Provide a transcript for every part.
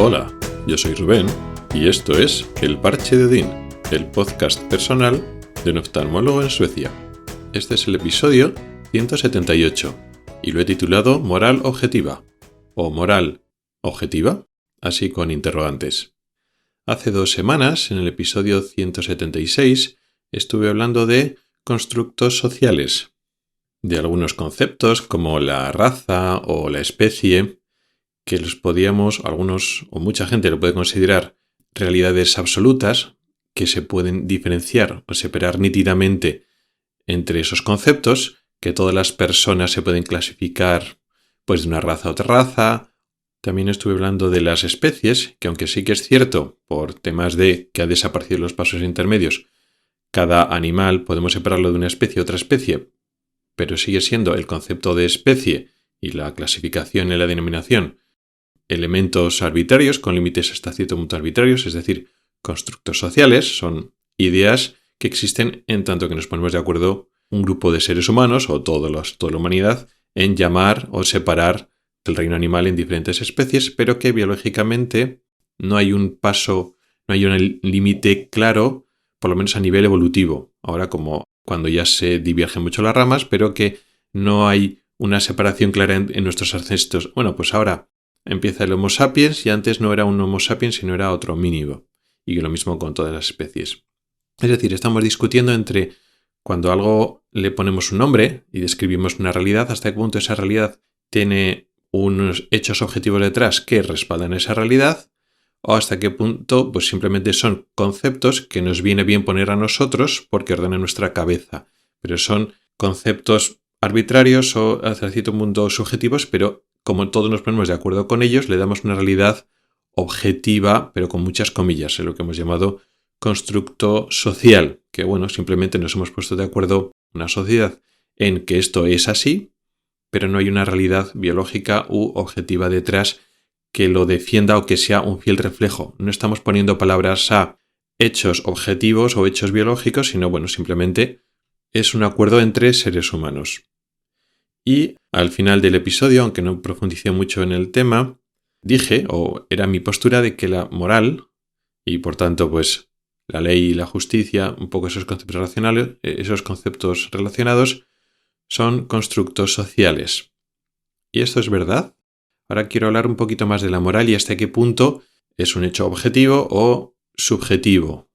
Hola, yo soy Rubén y esto es El Parche de Odín, el podcast personal de un oftalmólogo en Suecia. Este es el episodio 178 y lo he titulado Moral Objetiva o Moral Objetiva, así con interrogantes. Hace 2 semanas, en el episodio 176, estuve hablando de constructos sociales, de algunos conceptos como la raza o la especie, que los podíamos, algunos o mucha gente lo puede considerar realidades absolutas que se pueden diferenciar o separar nítidamente entre esos conceptos, que todas las personas se pueden clasificar pues de una raza a otra raza. También estuve hablando de las especies, que aunque sí que es cierto, por temas de que ha desaparecido los pasos intermedios, cada animal podemos separarlo de una especie a otra especie, pero sigue siendo el concepto de especie y la clasificación y la denominación elementos arbitrarios con límites hasta cierto punto arbitrarios, es decir, constructos sociales, son ideas que existen en tanto que nos ponemos de acuerdo un grupo de seres humanos o toda la humanidad en llamar o separar el reino animal en diferentes especies, pero que biológicamente no hay un paso, no hay un límite claro, por lo menos a nivel evolutivo. Ahora como cuando ya se divergen mucho las ramas, pero que no hay una separación clara en nuestros ancestros. Bueno, pues ahora empieza el Homo sapiens y antes no era un Homo sapiens sino era otro homínido. Y lo mismo con todas las especies. Es decir, estamos discutiendo entre cuando a algo le ponemos un nombre y describimos una realidad, hasta qué punto esa realidad tiene unos hechos objetivos detrás que respaldan esa realidad, o hasta qué punto pues simplemente son conceptos que nos viene bien poner a nosotros porque ordenan nuestra cabeza. Pero son conceptos arbitrarios o hasta cierto punto subjetivos, pero como todos nos ponemos de acuerdo con ellos, le damos una realidad objetiva, pero con muchas comillas, es lo que hemos llamado constructo social, que bueno, simplemente nos hemos puesto de acuerdo una sociedad en que esto es así, pero no hay una realidad biológica u objetiva detrás que lo defienda o que sea un fiel reflejo. No estamos poniendo palabras a hechos objetivos o hechos biológicos, sino bueno, simplemente es un acuerdo entre seres humanos. Y al final del episodio, aunque no profundicé mucho en el tema, dije, o era mi postura, de que la moral, y por tanto pues la ley y la justicia, un poco esos conceptos racionales, esos conceptos relacionados, son constructos sociales. ¿Y esto es verdad? Ahora quiero hablar un poquito más de la moral y hasta qué punto es un hecho objetivo o subjetivo.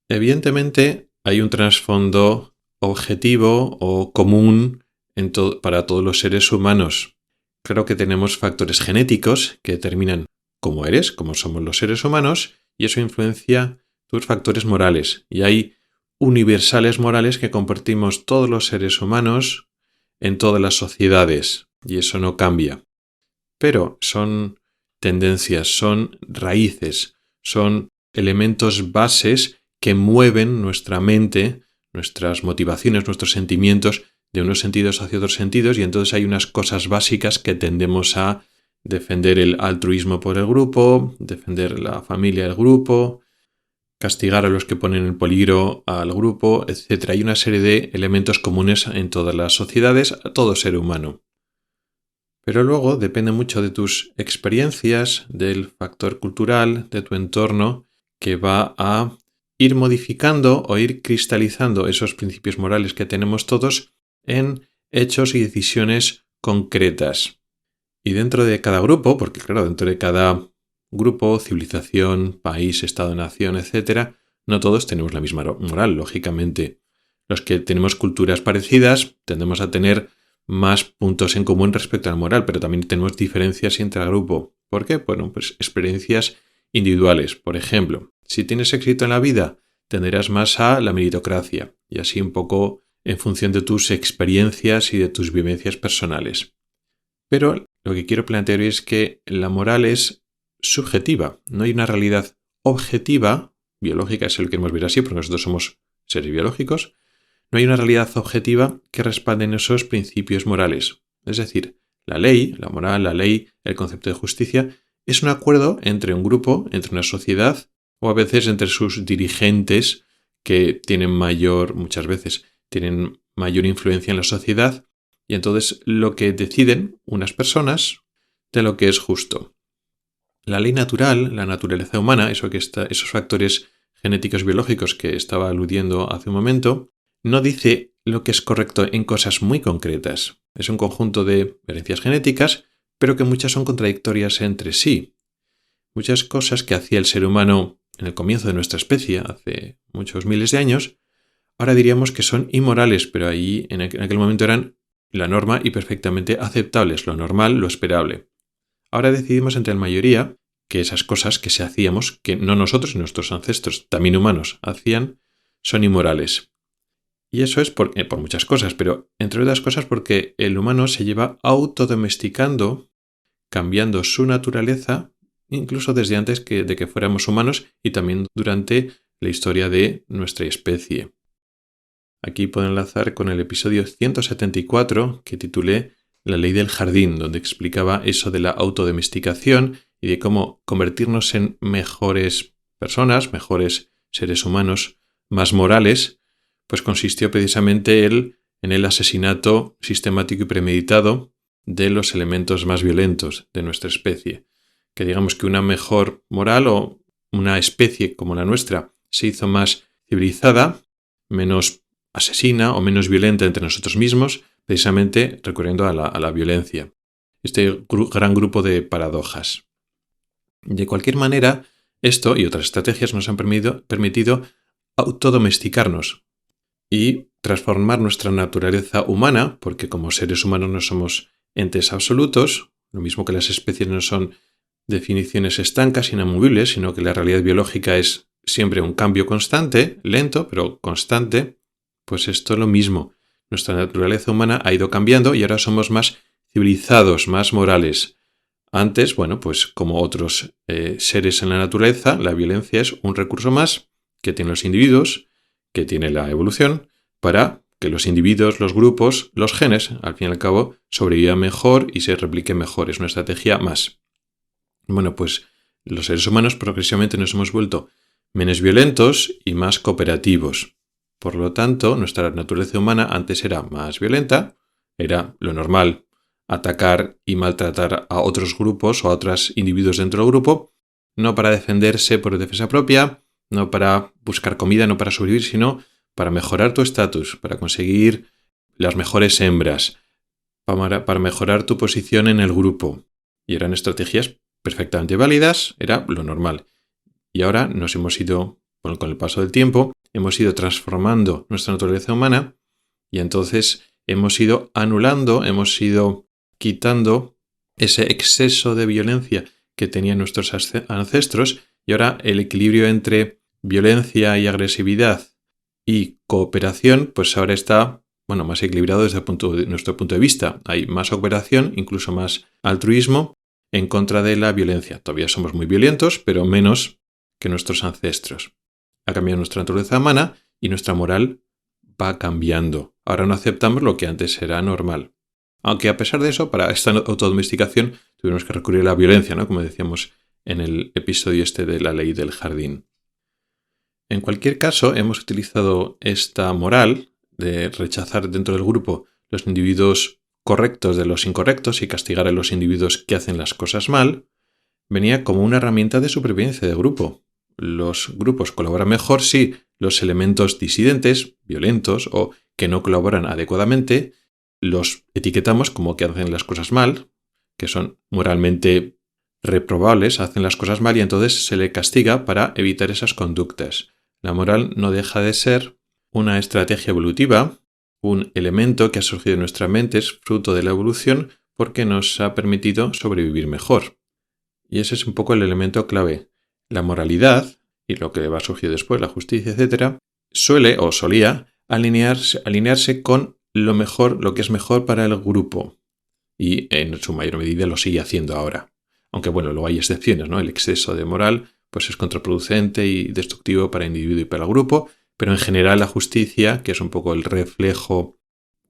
Evidentemente hay un trasfondo objetivo o común para todos los seres humanos. Claro que tenemos factores genéticos que determinan cómo eres, cómo somos los seres humanos, y eso influencia tus factores morales. Y hay universales morales que compartimos todos los seres humanos en todas las sociedades, y eso no cambia. Pero son tendencias, son raíces, son elementos bases que mueven nuestra mente, nuestras motivaciones, nuestros sentimientos de unos sentidos hacia otros sentidos, y entonces hay unas cosas básicas que tendemos a defender el altruismo por el grupo, defender la familia del grupo, castigar a los que ponen en peligro al grupo, etc. Hay una serie de elementos comunes en todas las sociedades, a todo ser humano. Pero luego depende mucho de tus experiencias, del factor cultural, de tu entorno, que va a ir modificando o ir cristalizando esos principios morales que tenemos todos en hechos y decisiones concretas. Y dentro de cada grupo, porque claro, dentro de cada grupo, civilización, país, estado-nación, etc., no todos tenemos la misma moral, lógicamente. Los que tenemos culturas parecidas tendemos a tener más puntos en común respecto a la moral, pero también tenemos diferencias entre el grupo. ¿Por qué? Bueno, pues experiencias individuales. Por ejemplo, si tienes éxito en la vida, tenderás más a la meritocracia, y así un poco en función de tus experiencias y de tus vivencias personales. Pero lo que quiero plantear hoy es que la moral es subjetiva. No hay una realidad objetiva, biológica es lo que queremos ver así, porque nosotros somos seres biológicos. No hay una realidad objetiva que respalde en esos principios morales. Es decir, la ley, la moral, la ley, el concepto de justicia, es un acuerdo entre un grupo, entre una sociedad, o a veces entre sus dirigentes que tienen muchas veces tienen mayor influencia en la sociedad, y entonces lo que deciden unas personas de lo que es justo. La ley natural, la naturaleza humana, esos factores genéticos biológicos que estaba aludiendo hace un momento, no dice lo que es correcto en cosas muy concretas. Es un conjunto de herencias genéticas, pero que muchas son contradictorias entre sí. Muchas cosas que hacía el ser humano en el comienzo de nuestra especie, hace muchos miles de años, ahora diríamos que son inmorales, pero ahí en aquel momento eran la norma y perfectamente aceptables, lo normal, lo esperable. Ahora decidimos entre la mayoría que esas cosas que hacíamos, que no nosotros y nuestros ancestros, también humanos, hacían, son inmorales. Y eso es por muchas cosas, pero entre otras cosas porque el humano se lleva autodomesticando, cambiando su naturaleza, incluso desde antes de que fuéramos humanos y también durante la historia de nuestra especie. Aquí puedo enlazar con el episodio 174 que titulé La ley del jardín, donde explicaba eso de la autodomesticación y de cómo convertirnos en mejores personas, mejores seres humanos, más morales, pues consistió precisamente en el asesinato sistemático y premeditado de los elementos más violentos de nuestra especie. Que digamos que una mejor moral o una especie como la nuestra se hizo más civilizada, menos asesina o menos violenta entre nosotros mismos, precisamente recurriendo a la violencia. Este gran grupo de paradojas. De cualquier manera, esto y otras estrategias nos han permitido autodomesticarnos y transformar nuestra naturaleza humana, porque como seres humanos no somos entes absolutos, lo mismo que las especies no son definiciones estancas, inamovibles, sino que la realidad biológica es siempre un cambio constante, lento, pero constante, pues esto es lo mismo. Nuestra naturaleza humana ha ido cambiando y ahora somos más civilizados, más morales. Antes, pues como otros seres en la naturaleza, la violencia es un recurso más que tienen los individuos, que tiene la evolución, para que los individuos, los grupos, los genes, al fin y al cabo, sobrevivan mejor y se repliquen mejor. Es una estrategia más. Pues los seres humanos progresivamente nos hemos vuelto menos violentos y más cooperativos. Por lo tanto, nuestra naturaleza humana antes era más violenta, era lo normal atacar y maltratar a otros grupos o a otros individuos dentro del grupo, no para defenderse por defensa propia, no para buscar comida, no para sobrevivir, sino para mejorar tu estatus, para conseguir las mejores hembras, para mejorar tu posición en el grupo. Y eran estrategias perfectamente válidas, era lo normal. Y ahora nos hemos ido, con el paso del tiempo, hemos ido transformando nuestra naturaleza humana y entonces hemos ido anulando, hemos ido quitando ese exceso de violencia que tenían nuestros ancestros y ahora el equilibrio entre violencia y agresividad y cooperación, pues ahora está más equilibrado desde nuestro punto de vista. Hay más cooperación, incluso más altruismo en contra de la violencia. Todavía somos muy violentos, pero menos que nuestros ancestros. Ha cambiado nuestra naturaleza humana y nuestra moral va cambiando. Ahora no aceptamos lo que antes era normal. Aunque a pesar de eso, para esta autodomesticación tuvimos que recurrir a la violencia, ¿no? Como decíamos en el episodio de la ley del jardín. En cualquier caso, hemos utilizado esta moral de rechazar dentro del grupo los individuos correctos de los incorrectos y castigar a los individuos que hacen las cosas mal, venía como una herramienta de supervivencia de grupo. Los grupos colaboran mejor si los elementos disidentes, violentos o que no colaboran adecuadamente, los etiquetamos como que hacen las cosas mal, que son moralmente reprobables, hacen las cosas mal y entonces se le castiga para evitar esas conductas. La moral no deja de ser una estrategia evolutiva, un elemento que ha surgido en nuestra mente, es fruto de la evolución porque nos ha permitido sobrevivir mejor. Y ese es un poco el elemento clave. La moralidad, y lo que va a surgir después, la justicia, etc., suele o solía alinearse con lo mejor, lo que es mejor para el grupo. Y en su mayor medida lo sigue haciendo ahora. Aunque luego hay excepciones, ¿no? El exceso de moral pues es contraproducente y destructivo para el individuo y para el grupo, pero en general la justicia, que es un poco el reflejo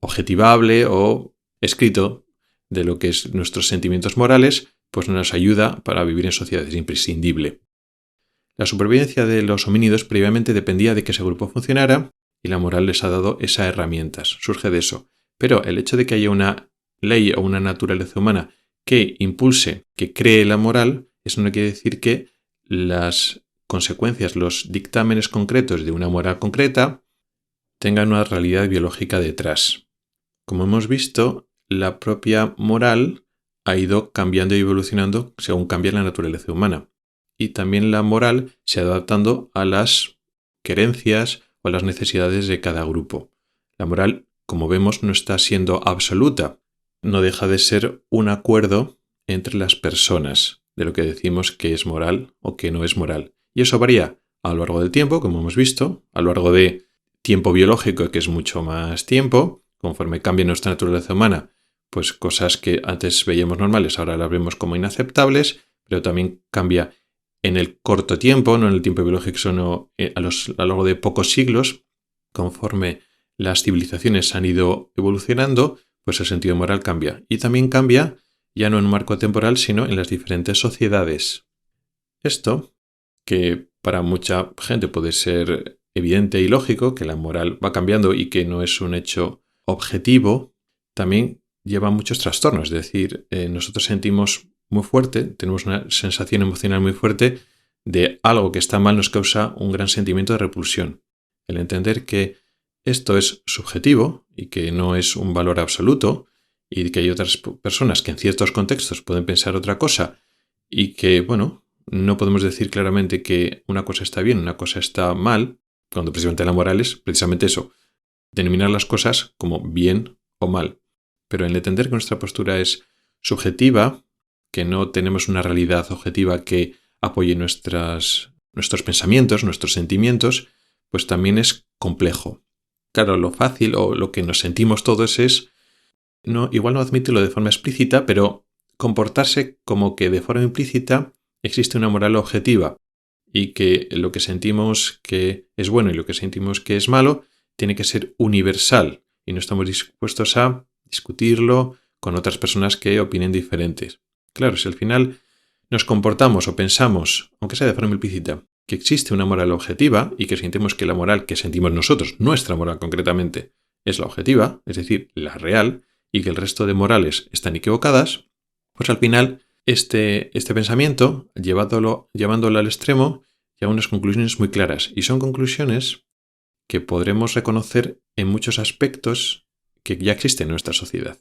objetivable o escrito de lo que es nuestros sentimientos morales, pues nos ayuda para vivir en sociedades, es imprescindible. La supervivencia de los homínidos previamente dependía de que ese grupo funcionara y la moral les ha dado esas herramientas, surge de eso. Pero el hecho de que haya una ley o una naturaleza humana que impulse, que cree la moral, eso no quiere decir que las consecuencias, los dictámenes concretos de una moral concreta tengan una realidad biológica detrás. Como hemos visto, la propia moral ha ido cambiando y evolucionando según cambia la naturaleza humana. Y también la moral se ha adaptando a las querencias o a las necesidades de cada grupo. La moral, como vemos, no está siendo absoluta. No deja de ser un acuerdo entre las personas de lo que decimos que es moral o que no es moral. Y eso varía a lo largo del tiempo, como hemos visto, a lo largo de tiempo biológico, que es mucho más tiempo. Conforme cambia nuestra naturaleza humana, pues cosas que antes veíamos normales ahora las vemos como inaceptables, pero también cambia en el corto tiempo, no en el tiempo biológico, sino a lo largo de pocos siglos. Conforme las civilizaciones han ido evolucionando, pues el sentido moral cambia. Y también cambia ya no en un marco temporal, sino en las diferentes sociedades. Esto, que para mucha gente puede ser evidente y lógico, que la moral va cambiando y que no es un hecho objetivo, también lleva muchos trastornos. Es decir, nosotros sentimos muy fuerte, tenemos una sensación emocional muy fuerte de algo que está mal, nos causa un gran sentimiento de repulsión. El entender que esto es subjetivo y que no es un valor absoluto y que hay otras personas que en ciertos contextos pueden pensar otra cosa y que, bueno, no podemos decir claramente que una cosa está bien, una cosa está mal, cuando precisamente la moral es precisamente eso, denominar las cosas como bien o mal. Pero en entender que nuestra postura es subjetiva, que no tenemos una realidad objetiva que apoye nuestros pensamientos, nuestros sentimientos, pues también es complejo. Claro, lo fácil o lo que nos sentimos todos es, igual no admitirlo de forma explícita, pero comportarse como que de forma implícita existe una moral objetiva y que lo que sentimos que es bueno y lo que sentimos que es malo tiene que ser universal y no estamos dispuestos a discutirlo con otras personas que opinen diferentes. Claro, si al final nos comportamos o pensamos, aunque sea de forma implícita, que existe una moral objetiva y que sentimos que la moral que sentimos nosotros, nuestra moral concretamente, es la objetiva, es decir, la real, y que el resto de morales están equivocadas, pues al final este pensamiento, llevándolo al extremo, lleva a unas conclusiones muy claras. Y son conclusiones que podremos reconocer en muchos aspectos que ya existen en nuestra sociedad.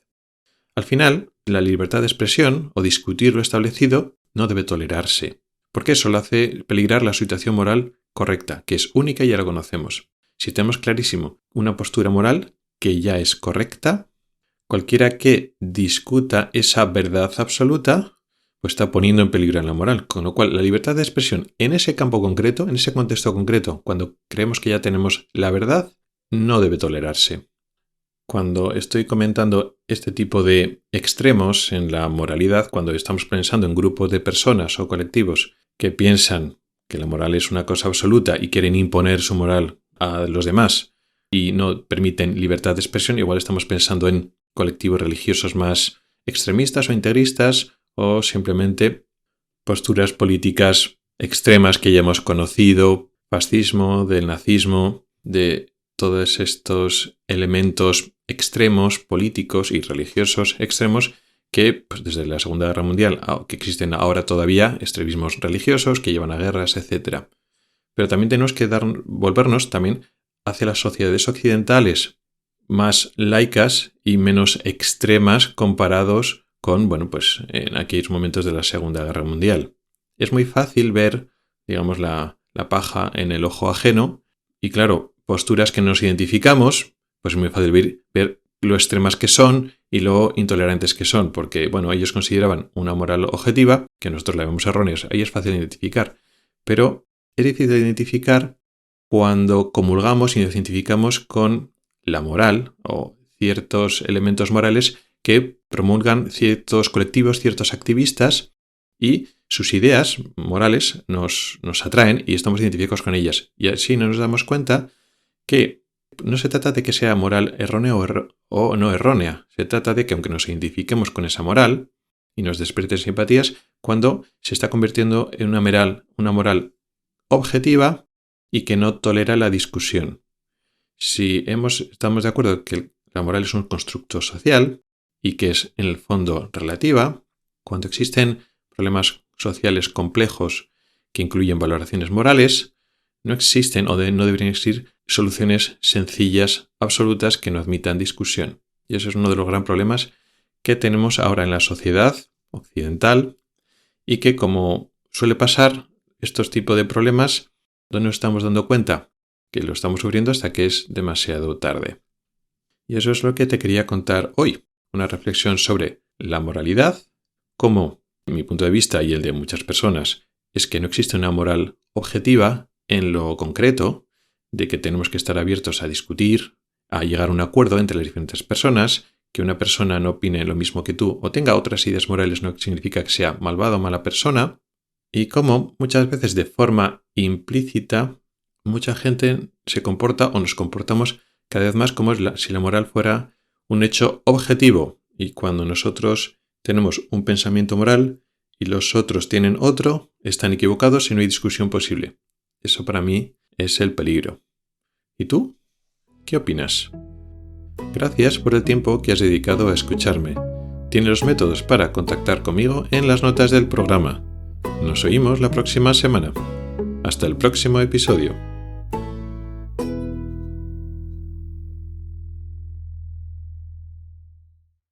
Al final, la libertad de expresión o discutir lo establecido no debe tolerarse, porque eso lo hace peligrar la situación moral correcta, que es única y ya la conocemos. Si tenemos clarísimo una postura moral que ya es correcta, cualquiera que discuta esa verdad absoluta, pues está poniendo en peligro la moral. Con lo cual, la libertad de expresión en ese campo concreto, en ese contexto concreto, cuando creemos que ya tenemos la verdad, no debe tolerarse. Cuando estoy comentando este tipo de extremos en la moralidad, cuando estamos pensando en grupos de personas o colectivos que piensan que la moral es una cosa absoluta y quieren imponer su moral a los demás y no permiten libertad de expresión, igual estamos pensando en colectivos religiosos más extremistas o integristas o simplemente posturas políticas extremas que ya hemos conocido, fascismo, del nazismo, de todos estos elementos extremos políticos y religiosos extremos que pues desde la Segunda Guerra Mundial que existen ahora todavía extremismos religiosos que llevan a guerras, etc. Pero también tenemos que volvernos también hacia las sociedades occidentales más laicas y menos extremas comparados con, en aquellos momentos de la Segunda Guerra Mundial. Es muy fácil ver, digamos, la paja en el ojo ajeno y, claro, posturas que nos identificamos, pues es muy fácil ver lo extremas que son y lo intolerantes que son, porque, ellos consideraban una moral objetiva, que nosotros la vemos errónea, ahí es fácil identificar, pero es difícil de identificar cuando comulgamos y nos identificamos con la moral o ciertos elementos morales que promulgan ciertos colectivos, ciertos activistas y sus ideas morales nos atraen y estamos identificados con ellas. Y así nos damos cuenta que no se trata de que sea moral errónea o no errónea. Se trata de que aunque nos identifiquemos con esa moral y nos despierte simpatías, cuando se está convirtiendo en una moral objetiva y que no tolera la discusión. Si estamos de acuerdo que la moral es un constructo social y que es en el fondo relativa, cuando existen problemas sociales complejos que incluyen valoraciones morales, no existen no deberían existir soluciones sencillas, absolutas, que no admitan discusión. Y eso es uno de los grandes problemas que tenemos ahora en la sociedad occidental y que, como suele pasar, estos tipos de problemas no nos estamos dando cuenta que lo estamos sufriendo hasta que es demasiado tarde. Y eso es lo que te quería contar hoy. Una reflexión sobre la moralidad, cómo, en mi punto de vista y el de muchas personas, es que no existe una moral objetiva en lo concreto, de que tenemos que estar abiertos a discutir, a llegar a un acuerdo entre las diferentes personas, que una persona no opine lo mismo que tú o tenga otras ideas morales no significa que sea malvada o mala persona, y cómo muchas veces de forma implícita mucha gente se comporta o nos comportamos cada vez más como si la moral fuera un hecho objetivo, y cuando nosotros tenemos un pensamiento moral y los otros tienen otro, están equivocados y no hay discusión posible. Eso para mí es el peligro. ¿Y tú? ¿Qué opinas? Gracias por el tiempo que has dedicado a escucharme. Tienes los métodos para contactar conmigo en las notas del programa. Nos oímos la próxima semana. Hasta el próximo episodio.